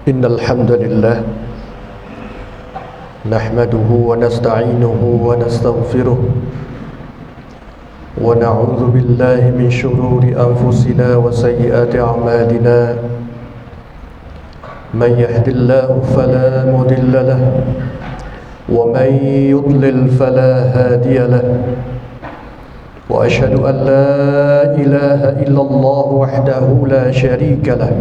إن الحمد لله نحمده ونستعينه ونستغفره ونعوذ بالله من شرور أنفسنا وسيئات أعمالنا من يهد الله فلا مضل له ومن يضلل فلا هادي له وأشهد أن لا إله إلا الله وحده لا شريك له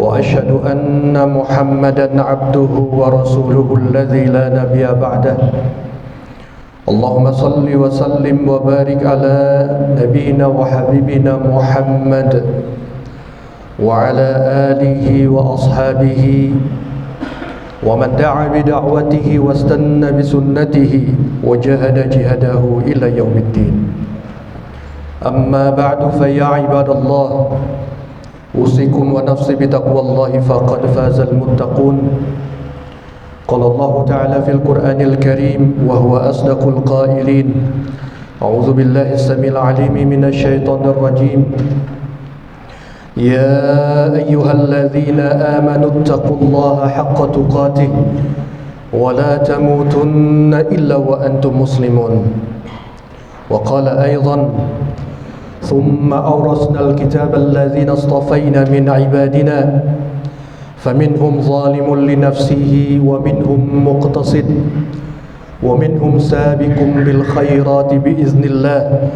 وأشهد أن محمدًا عبده ورسوله الذي لا نبي بعده اللهم صل وسلم وبارك على نبينا وحبيبنا محمد وعلى آله وأصحابه ومن دعا بدعوته واستنى بسنته وجاهد جهاده إلى يوم الدين أما بعد فيا عباد الله أوصيكم ونفسي بتقوى الله فقد فاز المتقون قال الله تعالى في القرآن الكريم وهو أصدق القائلين أعوذ بالله السميع العليم من الشيطان الرجيم يا أيها الذين آمنوا اتقوا الله حق تقاته ولا تموتن إلا وأنتم مسلمون وقال أيضا ثم أورثنا الكتاب الذين اصطفينا من عبادنا فمنهم ظالم لنفسه ومنهم مقتصد ومنهم سابق بالخيرات بإذن الله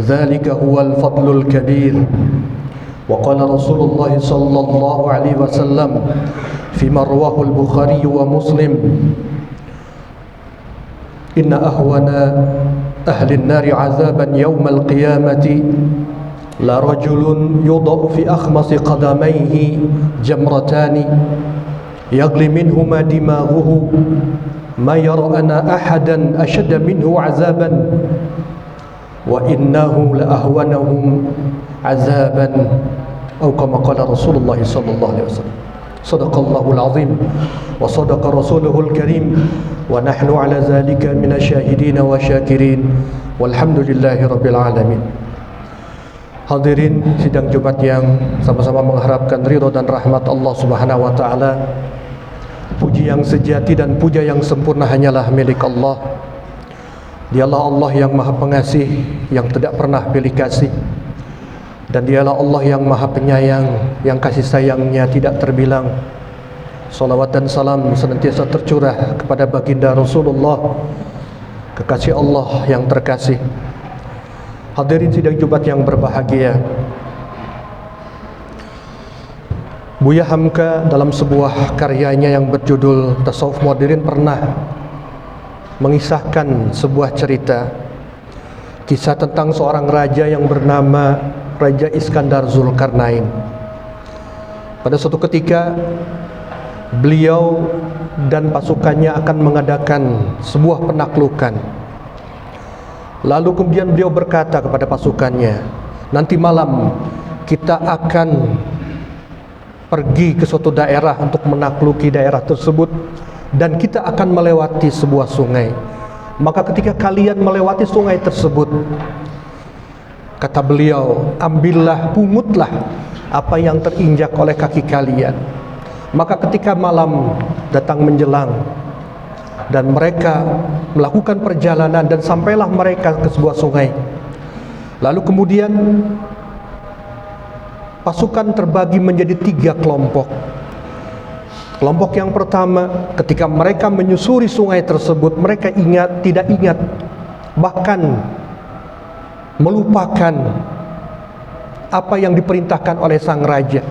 ذلك هو الفضل الكبير وقال رسول الله صلى الله عليه وسلم فيما رواه البخاري ومسلم inna ahwana ahli an-nari 'adzaban yawmal qiyamati la rajulun yudau fi akhmasi qadamayhi jamratani yaghli minhuma dimaghuhu ma yara ana ahadan ashadda minhu 'adzaban wa innahu la ahwanahum 'adzaban atau kama qala Rasulullah sallallahu alaihi wasallam. Sadaqallahul azim wa sadaqa rasuluhul karim wa nahnu ala zalika minasyahidin wa syakirin walhamdulillahi rabbil alamin. Hadirin sidang Jumat yang sama-sama mengharapkan ridha dan rahmat Allah Subhanahu wa taala. Puji yang sejati dan puja yang sempurna hanyalah milik Allah. Dialah Allah yang Maha Pengasih, yang tidak pernah pilih kasih. Dan dialah Allah yang Maha Penyayang, yang kasih sayangnya tidak terbilang. Salawat dan salam senantiasa tercurah kepada baginda Rasulullah, kekasih Allah yang terkasih. Hadirin sidang Jumat yang berbahagia, Buya Hamka dalam sebuah karyanya yang berjudul Tasawuf Modern pernah mengisahkan sebuah cerita, kisah tentang seorang raja yang bernama Raja Iskandar Zulkarnain. Pada suatu ketika beliau dan pasukannya akan mengadakan sebuah penaklukan. Lalu kemudian beliau berkata kepada pasukannya, nanti malam kita akan pergi ke suatu daerah untuk menakluki daerah tersebut, dan kita akan melewati sebuah sungai. Maka ketika kalian melewati sungai tersebut, kata beliau, ambillah, pungutlah apa yang terinjak oleh kaki kalian. Maka ketika malam datang menjelang dan mereka melakukan perjalanan dan sampailah mereka ke sebuah sungai. Lalu kemudian pasukan terbagi menjadi 3 kelompok. Kelompok yang pertama, ketika mereka menyusuri sungai tersebut, mereka tidak ingat, bahkan melupakan apa yang diperintahkan oleh sang raja.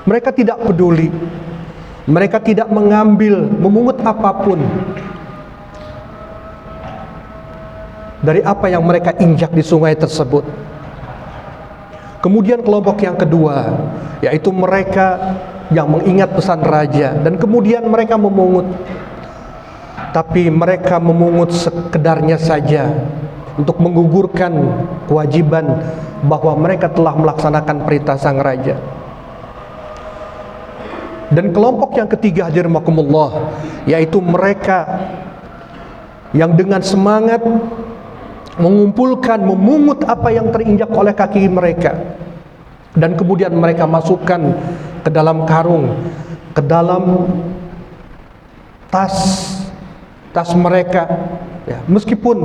Mereka tidak peduli, mereka tidak memungut apapun dari apa yang mereka injak di sungai tersebut. Kemudian kelompok yang kedua, yaitu mereka yang mengingat pesan raja dan kemudian mereka memungut, tapi mereka memungut sekedarnya saja untuk menggugurkan kewajiban bahwa mereka telah melaksanakan perintah sang raja. Dan kelompok yang ketiga, hadirumakumullah, yaitu mereka yang dengan semangat mengumpulkan, memungut apa yang terinjak oleh kaki mereka, dan kemudian mereka masukkan ke dalam karung, ke dalam tas mereka, ya, meskipun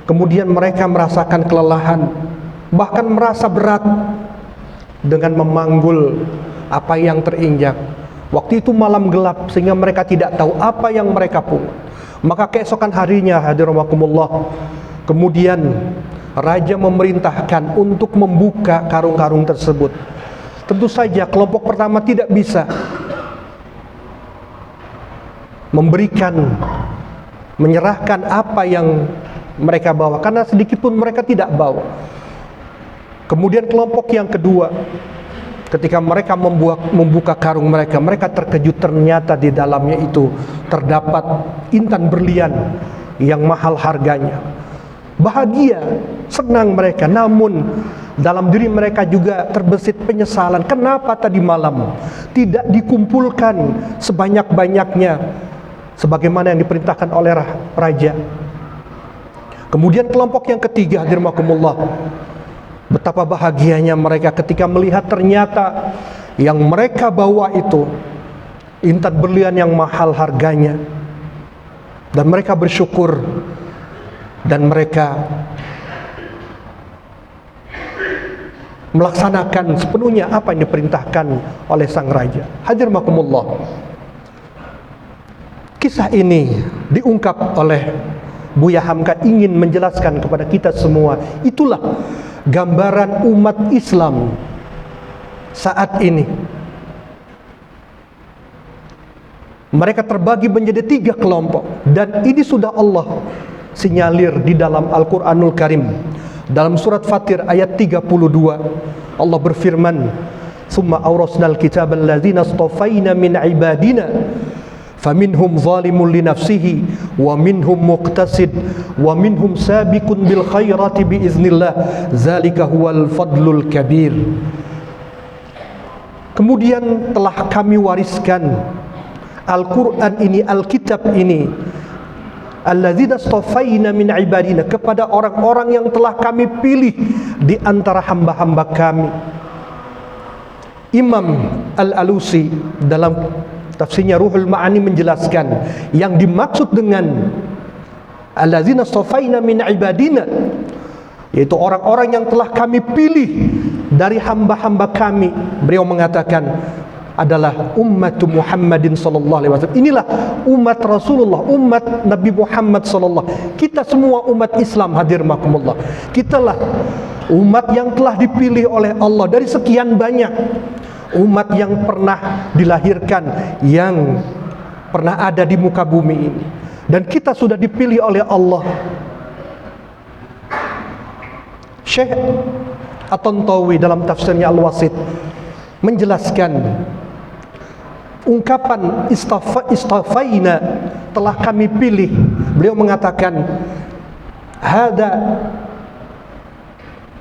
kemudian mereka merasakan kelelahan, bahkan merasa berat dengan memanggul apa yang terinjak. Waktu itu malam gelap sehingga mereka tidak tahu apa yang mereka pungut. Maka keesokan harinya, hadirumakumullah, kemudian raja memerintahkan untuk membuka karung-karung tersebut. Tentu saja kelompok pertama tidak bisa menyerahkan apa yang mereka bawa, karena sedikit pun mereka tidak bawa. Kemudian kelompok yang kedua, ketika mereka membuka karung mereka, mereka terkejut, ternyata di dalamnya itu terdapat intan berlian yang mahal harganya. Bahagia, senang mereka, namun dalam diri mereka juga terbesit penyesalan. Kenapa tadi malam tidak dikumpulkan sebanyak-banyaknya sebagaimana yang diperintahkan oleh raja? Kemudian kelompok yang ketiga, hadirumakumullah, betapa bahagianya mereka ketika melihat ternyata yang mereka bawa itu intan berlian yang mahal harganya, dan mereka bersyukur dan mereka melaksanakan sepenuhnya apa yang diperintahkan oleh sang raja. Hadirumakumullah, kisah ini diungkap oleh Buya Hamka ingin menjelaskan kepada kita semua, itulah gambaran umat Islam saat ini. Mereka terbagi menjadi 3 kelompok, dan ini sudah Allah sinyalir di dalam Al-Quranul Karim. Dalam surat Fatir ayat 32, Allah berfirman, "Tsumma awrasnal kitabal ladzina astafaina min ibadina faminhum zalimun li nafsihi wa minhum muqtasid wa minhum sabiqun bil khairati biiznillah zalika huwal fadlul kabir." Kemudian telah kami wariskan Al-Quran ini, Alkitab ini, alladzina astafaina min ibadina, kepada orang-orang yang telah kami pilih di antara hamba-hamba kami. Imam Al-Alusi dalam tafsirnya Ruhul Ma'ani menjelaskan, yang dimaksud dengan alladzina astafaina min ibadina, yaitu orang-orang yang telah kami pilih dari hamba-hamba kami. Beliau mengatakan adalah umat Muhammadin sallallahu alaihi wasallam. Inilah umat Rasulullah, umat Nabi Muhammad sallallahu. Kita semua umat Islam, hadir makumullah. Kitalah umat yang telah dipilih oleh Allah dari sekian banyak umat yang pernah dilahirkan, yang pernah ada di muka bumi ini. Dan kita sudah dipilih oleh Allah. Syekh At-Tantawi dalam tafsirnya Al-Wasit menjelaskan ungkapan istafaina, telah kami pilih. Beliau mengatakan hada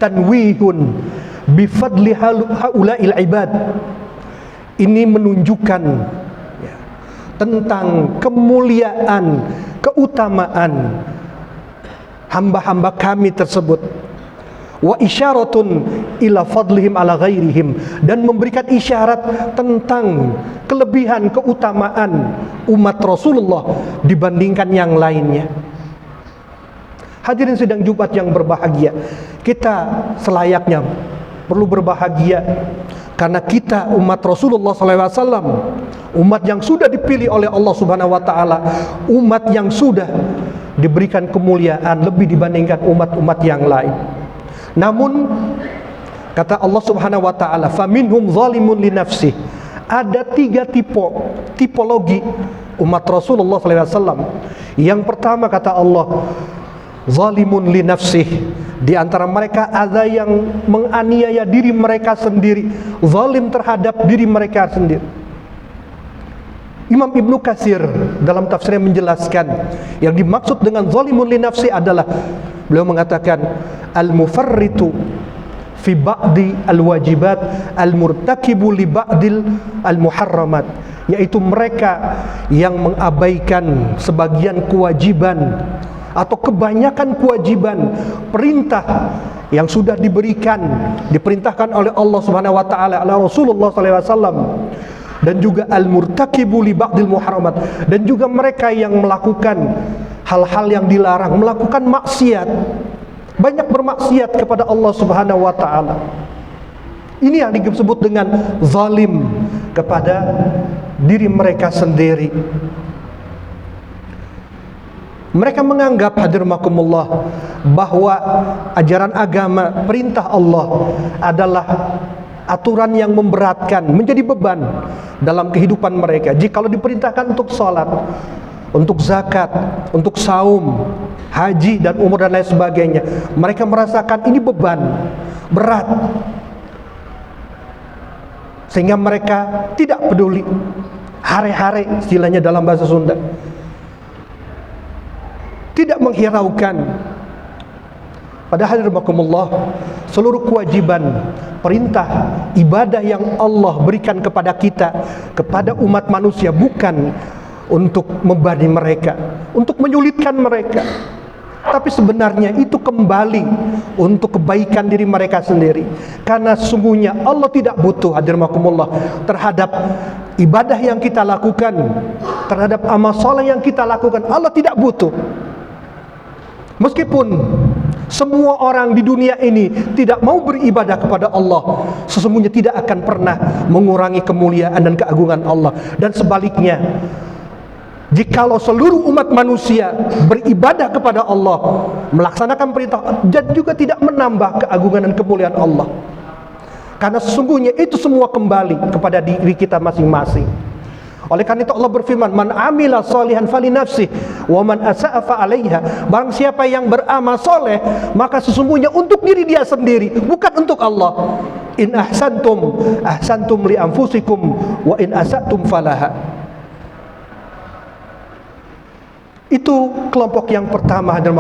tanwihun bifadli haula'il ibad. Ini menunjukkan tentang kemuliaan, keutamaan hamba-hamba kami tersebut. Wa isyaratun ila fadlihim ala ghairihim, dan memberikan isyarat tentang kelebihan, keutamaan umat Rasulullah dibandingkan yang lainnya. Hadirin sidang Jumat yang berbahagia, kita selayaknya perlu berbahagia karena kita umat Rasulullah SAW, umat yang sudah dipilih oleh Allah Subhanahu wa taala, umat yang sudah diberikan kemuliaan lebih dibandingkan umat-umat yang lain. Namun kata Allah Subhanahu wa taala, faminhum zalimun li nafsih. Ada 3 tipologi umat Rasulullah SAW. Yang pertama kata Allah, zalimun li nafsih. Di antara mereka ada yang menganiaya diri mereka sendiri, zalim terhadap diri mereka sendiri. Imam Ibnu Katsir dalam tafsirnya menjelaskan, yang dimaksud dengan zalimun li nafsi adalah, beliau mengatakan, al-mufarritu fi ba'di al-wajibat al-murtakibu li ba'dil al-muharramat, yaitu mereka yang mengabaikan sebagian kewajiban atau kebanyakan kewajiban perintah yang sudah diperintahkan oleh Allah Subhanahu wa taala, oleh Rasulullah sallallahu alaihi wasallam, dan juga al-murtakibu li ba'dil muharramat, dan juga mereka yang melakukan hal-hal yang dilarang, melakukan maksiat, banyak bermaksiat kepada Allah Subhanahu wa taala. Ini yang disebut dengan zalim kepada diri mereka sendiri. Mereka menganggap, hadirmakumullah, bahwa ajaran agama, perintah Allah adalah aturan yang memberatkan, menjadi beban dalam kehidupan mereka. Jikalau diperintahkan untuk sholat, untuk zakat, untuk saum, haji dan umur dan lain sebagainya, mereka merasakan ini beban, berat, sehingga mereka tidak peduli, hare-hare istilahnya dalam bahasa Sunda, tidak menghiraukan. Padahal rahimakumullah, seluruh kewajiban, perintah, ibadah yang Allah berikan kepada kita, kepada umat manusia, bukan untuk membebani mereka, untuk menyulitkan mereka, tapi sebenarnya itu kembali untuk kebaikan diri mereka sendiri. Karena sesungguhnya Allah tidak butuh, hadirmakumullah, terhadap ibadah yang kita lakukan, terhadap amal saleh yang kita lakukan. Allah tidak butuh. Meskipun semua orang di dunia ini tidak mau beribadah kepada Allah, sesungguhnya tidak akan pernah mengurangi kemuliaan dan keagungan Allah. Dan sebaliknya, jikalau seluruh umat manusia beribadah kepada Allah, melaksanakan perintah, dan juga tidak menambah keagungan dan kemuliaan Allah, karena sesungguhnya itu semua kembali kepada diri kita masing-masing. Oleh karena itu Allah berfirman, "Man amila sholihan fali nafsih, wa man asa'a fa 'alaiha." Barang siapa yang beramal soleh, maka sesungguhnya untuk diri dia sendiri, bukan untuk Allah. In ahsantum ahsantum li anfusikum wa in asa'tum falaha. Itu kelompok yang pertama, hadirin.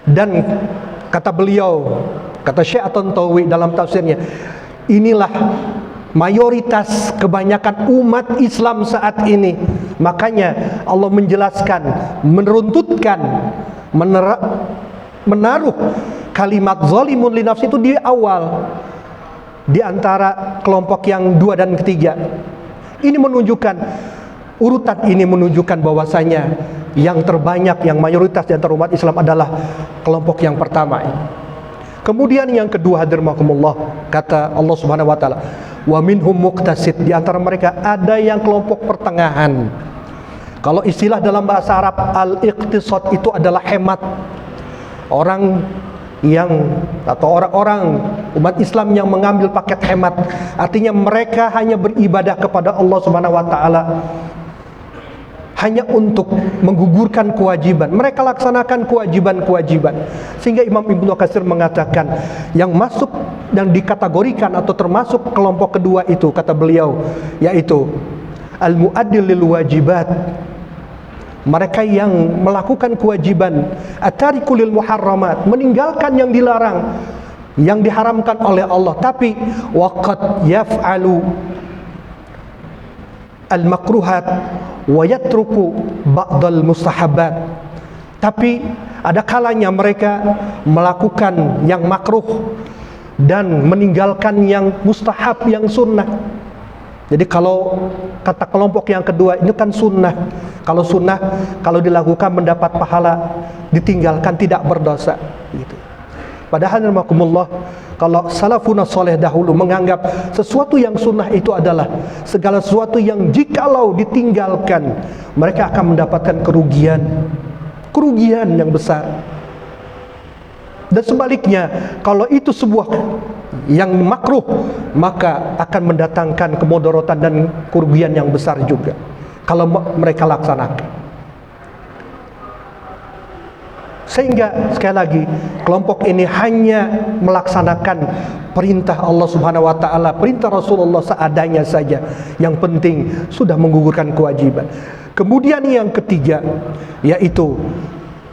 Dan kata beliau, kata Syekh At-Tantawi dalam tafsirnya, inilah mayoritas kebanyakan umat Islam saat ini. Makanya Allah menjelaskan, meruntutkan, menaruh kalimat zalimun li nafsi itu di awal, di antara kelompok yang dua dan ketiga. Ini menunjukkan, urutan ini menunjukkan bahwasanya yang terbanyak, yang mayoritas di antara umat Islam adalah kelompok yang pertama. Kemudian yang kedua, hadirmakumullah, kata Allah Subhanahu wa taala, wa minhum muqtasid, di antara mereka ada yang kelompok pertengahan. Kalau istilah dalam bahasa Arab, al-iqtisad itu adalah hemat. Orang yang, atau orang-orang umat Islam yang mengambil paket hemat, artinya mereka hanya beribadah kepada Allah Subhanahu wa taala hanya untuk menggugurkan kewajiban. Mereka laksanakan kewajiban-kewajiban. Sehingga Imam Ibnu Katsir mengatakan, yang masuk dan dikategorikan atau termasuk kelompok kedua itu, kata beliau, yaitu al-mu'addil lil wajibat. Mereka yang melakukan kewajiban, at-tariku lil muharramat, meninggalkan yang dilarang, yang diharamkan oleh Allah, tapi waqad yaf'alu al-makruhat wa yatruku ba'dal mustahabat. Tapi ada kalanya mereka melakukan yang makruh dan meninggalkan yang mustahab, yang sunnah. Jadi kalau kata kelompok yang kedua, ini kan sunnah. Kalau sunnah, kalau dilakukan mendapat pahala, ditinggalkan tidak berdosa, gitu. Padahal rahimakumullah, kalau salafun saleh dahulu menganggap sesuatu yang sunnah itu adalah segala sesuatu yang jikalau ditinggalkan mereka akan mendapatkan kerugian yang besar. Dan sebaliknya, kalau itu sebuah yang makruh, maka akan mendatangkan kemudaratan dan kerugian yang besar juga kalau mereka laksanakan. Sehingga sekali lagi, kelompok ini hanya melaksanakan perintah Allah Subhanahu wa taala, perintah Rasulullah seadanya saja. Yang penting sudah menggugurkan kewajiban. Kemudian yang ketiga, yaitu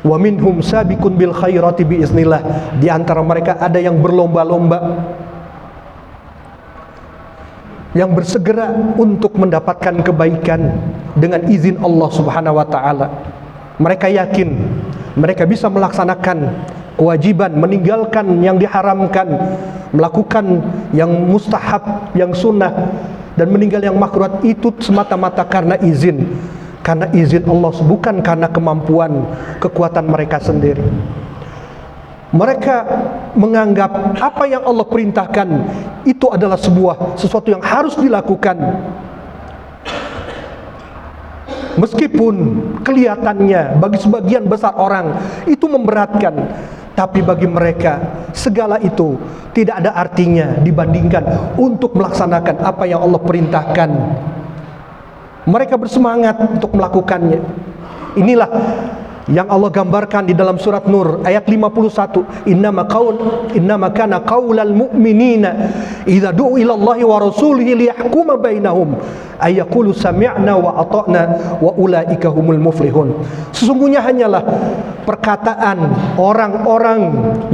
wa minhum sabiqun bil khairati bi iznillah. Di antara mereka ada yang berlomba-lomba, yang bersegera untuk mendapatkan kebaikan dengan izin Allah Subhanahu wa taala. Mereka yakin mereka bisa melaksanakan kewajiban, meninggalkan yang diharamkan, melakukan yang mustahab, yang sunnah, dan meninggal yang makruh itu semata-mata karena izin. Karena izin Allah, bukan karena kemampuan, kekuatan mereka sendiri. Mereka menganggap apa yang Allah perintahkan itu adalah sesuatu yang harus dilakukan. Meskipun kelihatannya bagi sebagian besar orang itu memberatkan, tapi bagi mereka segala itu tidak ada artinya dibandingkan untuk melaksanakan apa yang Allah perintahkan. Mereka bersemangat untuk melakukannya. Inilah yang Allah gambarkan di dalam surat Nur ayat 51, innama kana qaulal mu'minina idza du'u ila Allahi wa rasulihi liyahkuma bainahum ay yaqulu sami'na wa ata'na wa ulaika humul muflihun. Sesungguhnya hanyalah perkataan orang-orang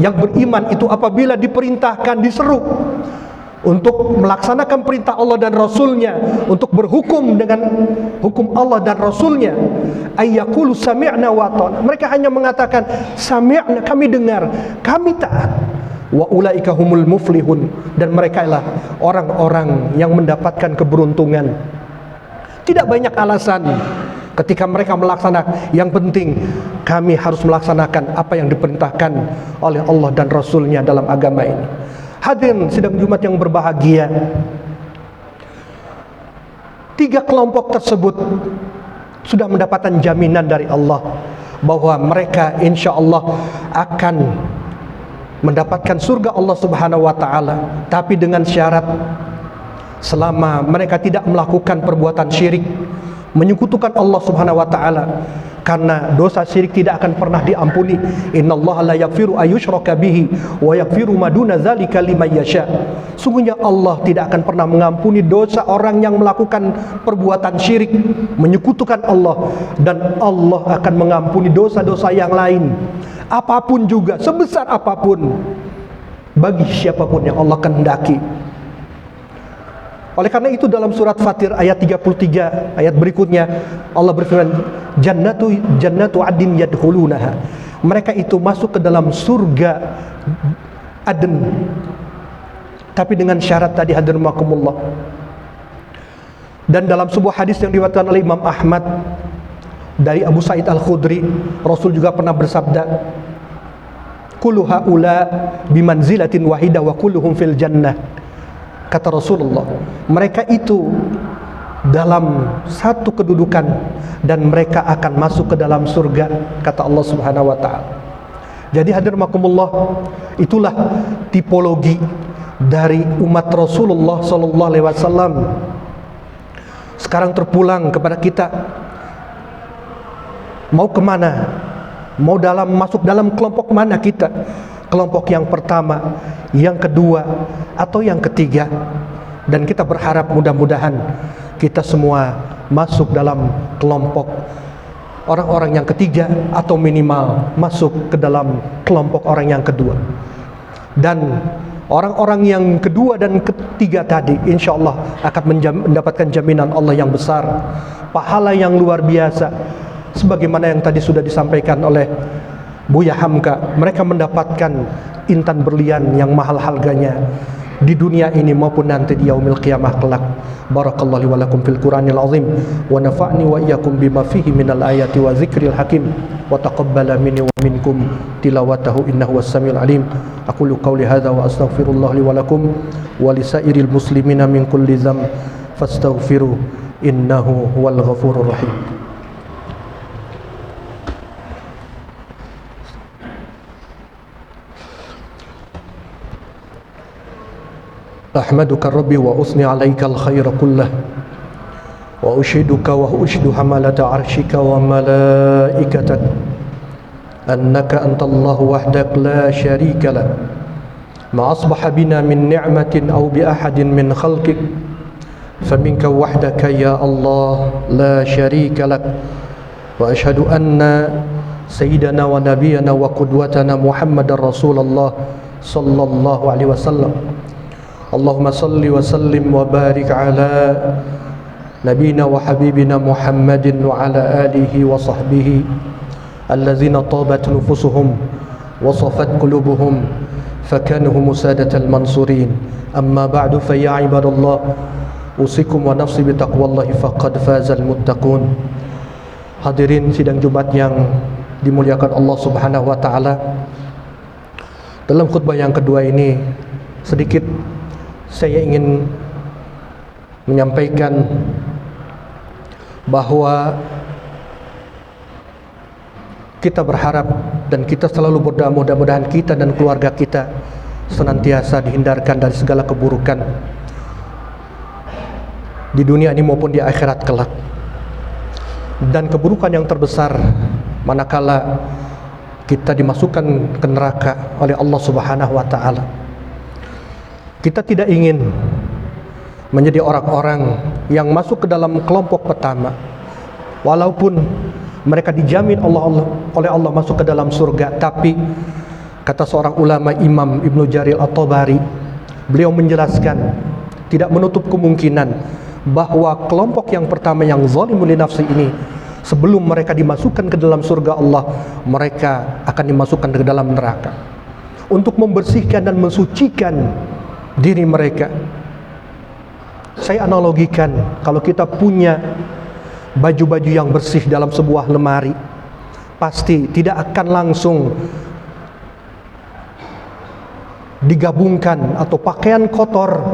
yang beriman itu apabila diperintahkan, diseru untuk melaksanakan perintah Allah dan Rasulnya, untuk berhukum dengan hukum Allah dan Rasulnya, ayyaqulu sami'na wa ata'na. Mereka hanya mengatakan sami'na, kami dengar, kami taat. Wa ulaika humul muflihun, dan mereka lah orang-orang yang mendapatkan keberuntungan. Tidak banyak alasan ketika mereka melaksanakan, yang penting kami harus melaksanakan apa yang diperintahkan oleh Allah dan Rasulnya dalam agama ini. Hadirin sidang Jumat yang berbahagia, tiga kelompok tersebut sudah mendapatkan jaminan dari Allah bahwa mereka insya Allah akan mendapatkan surga Allah Subhanahu wa taala, tapi dengan syarat selama mereka tidak melakukan perbuatan syirik, menyekutukan Allah Subhanahu wa taala. Karena dosa syirik tidak akan pernah diampuni. Innallaha la yaghfiru ayyushraka bihi wa yaghfiru ma duna dzalika liman yasha. Sungguhnya Allah tidak akan pernah mengampuni dosa orang yang melakukan perbuatan syirik, menyekutukan Allah, dan Allah akan mengampuni dosa-dosa yang lain, apapun juga, sebesar apapun, bagi siapapun yang Allah kehendaki. Oleh karena itu dalam surat Fatir ayat 33 ayat berikutnya Allah berfirman, jannatu adin yadkhulunaha. Mereka itu masuk ke dalam surga Aden. Tapi dengan syarat tadi, hadirmakumullah. Dan dalam sebuah hadis yang diriwayatkan oleh Imam Ahmad dari Abu Sa'id Al-Khudri, Rasul juga pernah bersabda, kullu haula bimanzilatin wahidah wa kulluhum fil jannah. Kata Rasulullah, mereka itu dalam satu kedudukan dan mereka akan masuk ke dalam surga, kata Allah Subhanahu wa taala. Jadi hadirmakumullah, itulah tipologi dari umat Rasulullah sallallahu alaihi wasallam. Sekarang terpulang kepada kita, mau kemana? Mau masuk dalam kelompok mana kita? Kelompok yang pertama, yang kedua, atau yang ketiga? Dan kita berharap mudah-mudahan kita semua masuk dalam kelompok orang-orang yang ketiga, atau minimal masuk ke dalam kelompok orang yang kedua. Dan orang-orang yang kedua dan ketiga tadi insya Allah akan mendapatkan jaminan Allah yang besar, pahala yang luar biasa, sebagaimana yang tadi sudah disampaikan oleh Buya Hamka. Mereka mendapatkan intan berlian yang mahal harganya di dunia ini maupun nanti di yaumil qiyamah kelak. Barakallahu li wa lakum fil Qur'anil azim wa nafa'ni wa iyyakum bima fihi minal ayati wa dzikril hakim wa taqabbala minni wa minkum tilawatahu innahu was-samiul alim. Aqulu qawli hadza wa astaghfirullah li wa lakum wa lisairil muslimina min kulli dzamb fastaghfiru innahu huwal ghafurur rahim. أحمدك ربي وأثني عليك الخير كله وأشهدك وأشهد حملة عرشك وملائكتك أنك أنت الله وحدك لا شريك لك ما أصبح بنا من نعمة أو بأحد من خلقك فمنك وحدك يا الله لا شريك لك وأشهد أن سيدنا ونبينا وقدوتنا محمد رسول الله صلى الله عليه وسلم. اللهم صل وسلم وبارك على نبينا وحبيبنا محمد وعلى آله وصحبه الذين طابت نفوسهم وصفت قلوبهم فكانوا هم سادة المنصورين. أما بعد فيا عباد الله أوصيكم ونفسي بتقوى الله فقد فاز المتقون. Hadirin sidang Jumat yang dimuliakan Allah Subhanahu wa taala. Dalam khutbah yang kedua ini sedikit saya ingin menyampaikan bahwa kita berharap dan kita selalu berdoa mudah-mudahan kita dan keluarga kita senantiasa dihindarkan dari segala keburukan di dunia ini maupun di akhirat kelak. Dan keburukan yang terbesar manakala kita dimasukkan ke neraka oleh Allah Subhanahu wa taala. Kita tidak ingin menjadi orang-orang yang masuk ke dalam kelompok pertama, walaupun mereka dijamin oleh Allah masuk ke dalam surga. Tapi kata seorang ulama, Imam Ibnu Jarir At-Tabari, beliau menjelaskan tidak menutup kemungkinan bahwa kelompok yang pertama yang zalimun li nafsi ini, sebelum mereka dimasukkan ke dalam surga Allah, mereka akan dimasukkan ke dalam neraka untuk membersihkan dan mensucikan diri mereka. Saya analogikan, kalau kita punya baju-baju yang bersih dalam sebuah lemari, pasti tidak akan langsung digabungkan atau pakaian kotor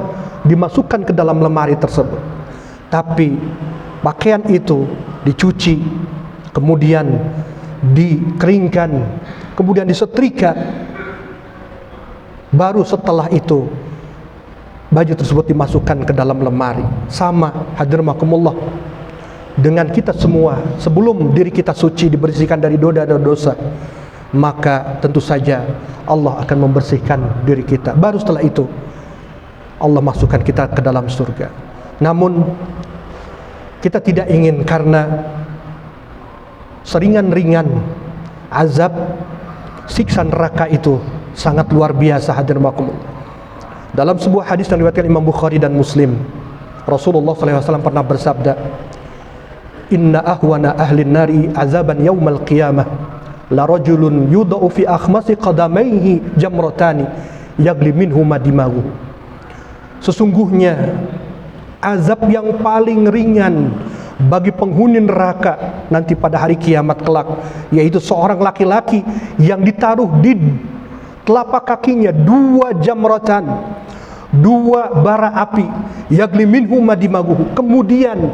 dimasukkan ke dalam lemari tersebut. Tapi pakaian itu dicuci, kemudian dikeringkan, kemudian disetrika. Baru setelah itu baju tersebut dimasukkan ke dalam lemari. Sama hadirmakumullah dengan kita semua, sebelum diri kita suci dibersihkan dari dosa, maka tentu saja Allah akan membersihkan diri kita. Baru setelah itu Allah masukkan kita ke dalam surga. Namun kita tidak ingin, karena seringan-ringan azab siksa neraka itu sangat luar biasa hadirmakumullah. Dalam sebuah hadis yang diriwayatkan Imam Bukhari dan Muslim, Rasulullah SAW pernah bersabda, "Inna ahwana ahli nari azaban yaumal qiyamah la rajulun yudau fi akhmasi qadamaihi jamratani yagli minhuma dimagu." Sesungguhnya azab yang paling ringan bagi penghuni neraka nanti pada hari kiamat kelak, yaitu seorang laki-laki yang ditaruh di telapak kakinya 2 jamratan, 2 bara api, yagli minhuma dimagu, kemudian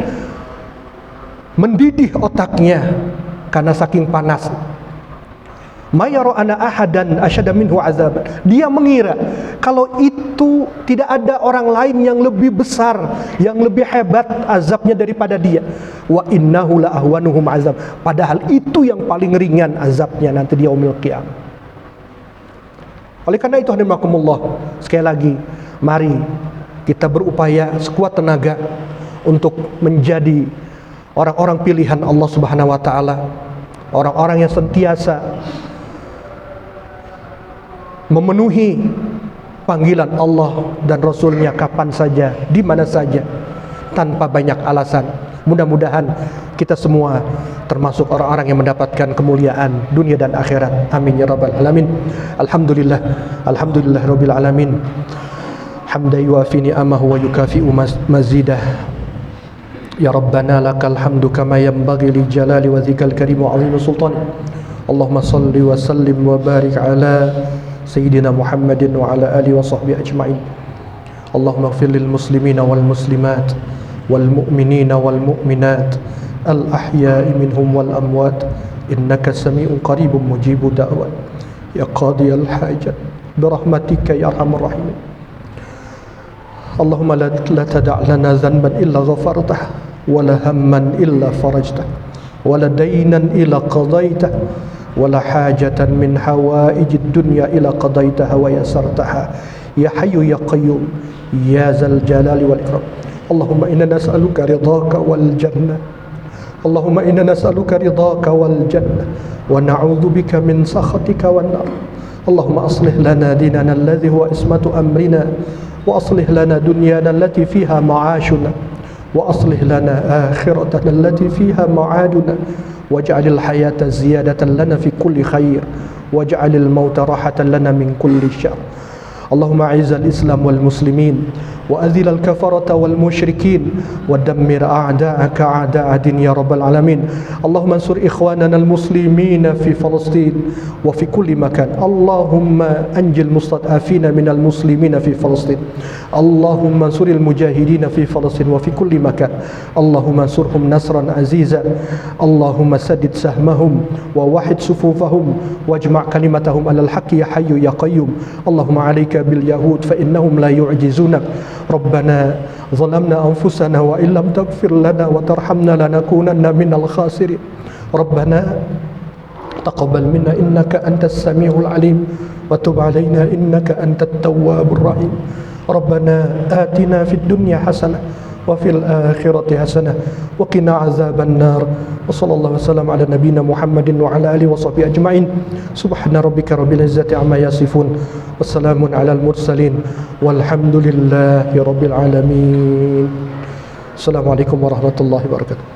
mendidih otaknya karena saking panas. Mayaro ana ahadan asyada minhu azaban. Dia mengira kalau itu tidak ada orang lain yang lebih besar, yang lebih hebat azabnya daripada dia. Wa innahu la ahwanuhum azab. Padahal itu yang paling ringan azabnya nanti di yaumil qiyamah. Oleh karena itu hadirin, sekali lagi mari kita berupaya sekuat tenaga untuk menjadi orang-orang pilihan Allah Subhanahu wa taala, orang-orang yang sentiasa memenuhi panggilan Allah dan Rasulnya kapan saja, di mana saja, tanpa banyak alasan. Mudah-mudahan kita semua termasuk orang-orang yang mendapatkan kemuliaan dunia dan akhirat. Amin ya rabbal alamin. Alhamdulillah rabbil alamin. Hamdan yuafi ni'amahu wa yukafi'u mazidah. Ya Rabbana lakal hamdu kama yanbaghi li jalali wajhikal karim wa 'azimi sultani. Allahumma salli wa sallim wa barik ala Sayyidina Muhammadin wa ala alihi wa sahbihi ajma'in. Allahumma ighfir lil muslimina wal muslimat wal mu'minina wal mu'minat al ahya'i minhum wal amwat innaka sami'un qaribun mujibud da'wat ya qadiyal hajat birahmatika ya arhamar rahimin. Allahumma la tada' lana dhanban illa ghafartah wa la hamman illa farajtah wa la daynan illa qadaitah ولا حاجة من حوائج الدنيا إلى قضيتها ويسرتها يا حي يا قيوم يا ذا الجلال والإكرام. اللهم إنا نسألك رضاك والجنة، اللهم إنا نسألك رضاك والجنة ونعوذ بك من سخطك والنار. اللهم أصلح لنا ديننا الذي هو عصمة أمرنا وأصلح لنا دنيانا التي فيها معاشنا وأصلح لنا آخرتنا التي فيها معادنا واجعل الحياة زيادة لنا في كل خير واجعل الموت راحة لنا من كل شر. اللهم أعز الإسلام والمسلمين وأذل الكفرة والمشركين ودمر أعداءك أعداء الدين يا رب العالمين. اللهم انصر إخواننا المسلمين في فلسطين وفي كل مكان. اللهم أنجِ المستضعفين من المسلمين في فلسطين. اللهم انصر المجاهدين في فلسطين وفي كل مكان. اللهم انصرهم نصرا عزيزا. اللهم سدد سهمهم ووحد صفوفهم واجمع كلمتهم على الحق يا حي يا قيوم. اللهم عليك باليهود فإنهم لا يعجزونك. ربنا ظلمنا أنفسنا وإن لم تغفر لنا وترحمنا لنكونن من الخاسرين. ربنا تقبل منا إنك أنت السميع العليم وتب علينا إنك أنت التواب الرحيم. ربنا آتنا في الدنيا حسنة وفي الآخرة حسنة وقنا عذاب النار. وصلى الله وسلم على نبينا محمد وعلى آله وصحبه أجمعين. سبحان ربك رب العزة عما يصفون والسلام على المرسلين والحمد لله رب العالمين. السلام عليكم ورحمة الله وبركاته.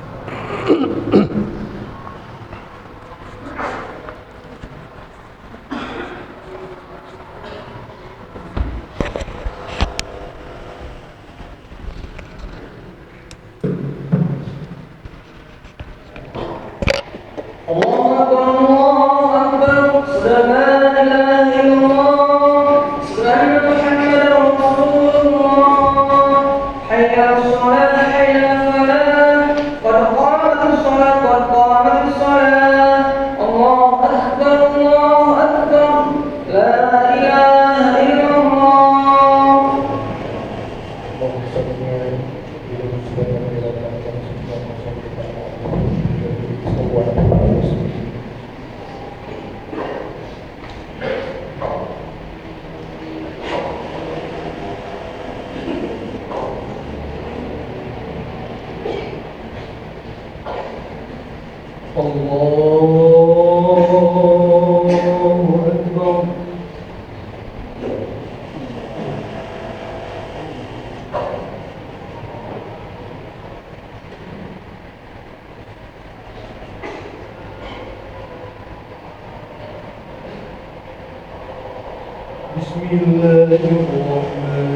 بسم الله الرحمن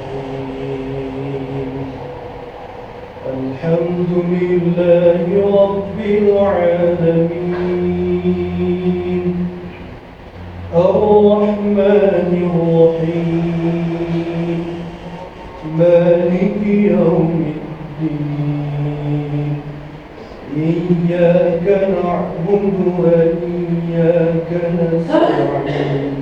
الرحيم الحمد لله رب العالمين الرحمن الرحيم مالك يوم الدين إياك نعبد وإياك نستعين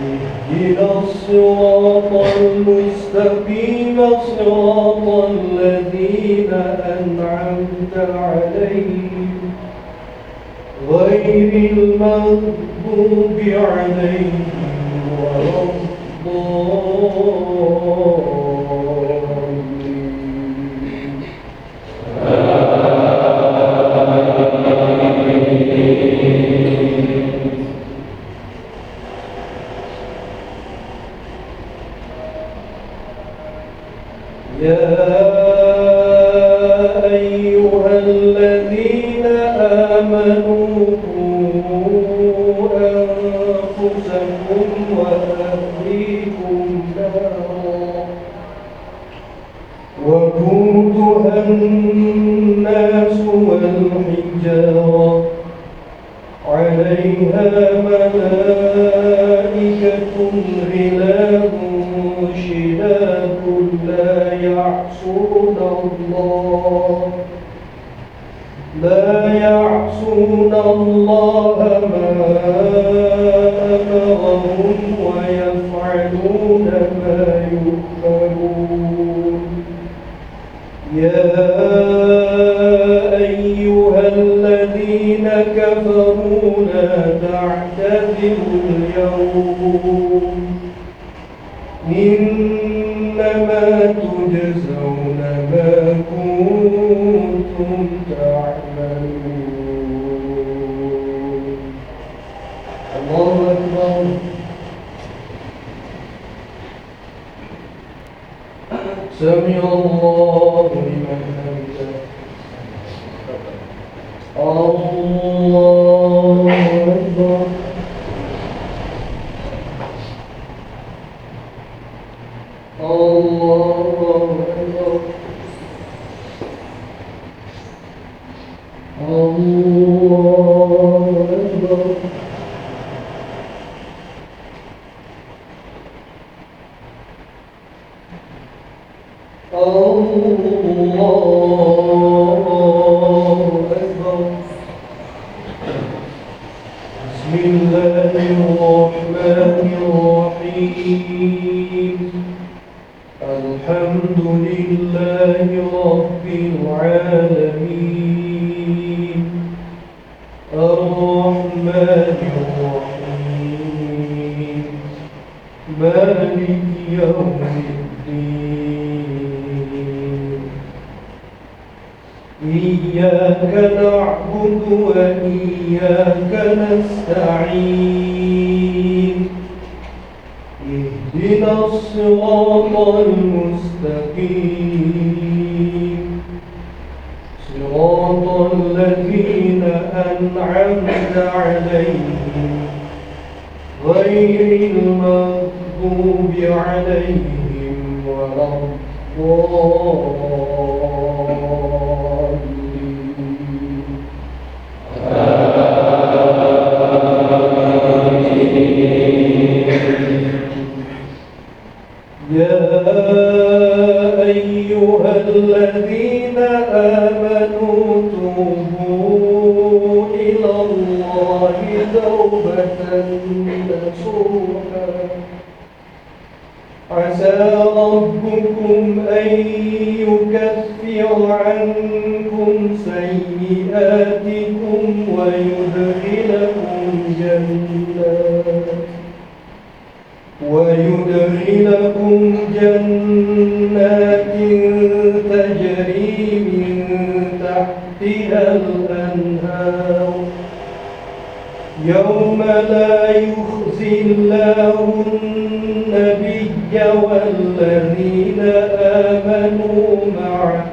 اهدنا الصراط المستقيم صراط الذين أنعمت عليهم غير المغضوب عليهم ولا يا أيها الذين آمنوا قوا أنفسكم وأهليكم نارا وقودها الناس والحجارة عليها ملائكة غلاظ شداد لا يعصون الله ما أمرهم ويفعلون ما يؤمرون يا أيها الذين كفروا لا تعتذروا اليوم إنما تجزون ما كنتم تعملون الله أكبر سمع الله لمن حمده الله أكبر الله أكبر الله أكبر الله أكبر بسم الله الرحمن الرحيم الحمد لله رب العالمين الرحمن الرحيم مالك يوم الدين إياك نعبد وإياك نستعين اهدنا الصراط المستقيم صراط الذين أنعمت عليهم غير المغضوب عليهم ولا يا أيها الذين آمنوا توبوا إلى الله توبة نصوحا عسى ربكم أن يكفر عنكم سيئاتكم ويدخلكم جنات تجري من تحتها الأنهار يوم لا يخزي الله النبي والذين آمنوا معه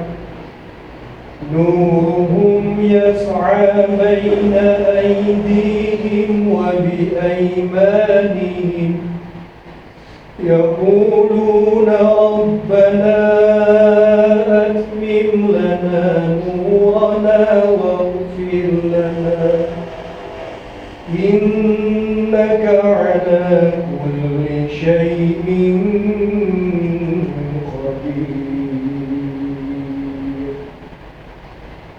نورهم يسعى بين أيديهم وبأيمانهم يقولون ربنا أتمم لنا نورنا واغفر لنا إنك على كل شيء قدير.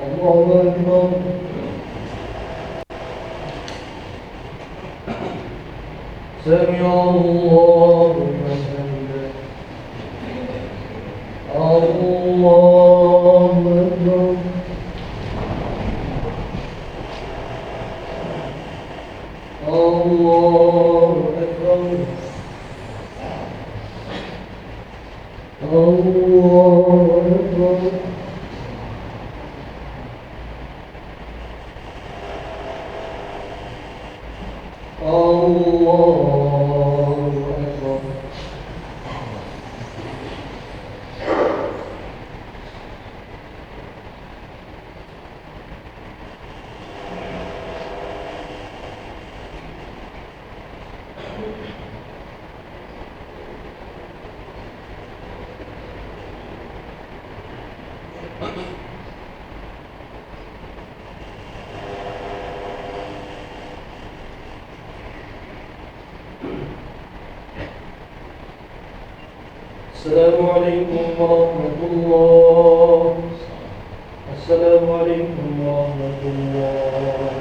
الله أكبر. سمع الله لمن حمده. الله أكبر. الله أكبر. الله أكبر. الله أكبر. السلام عليكم ورحمة الله. السلام عليكم ورحمة الله.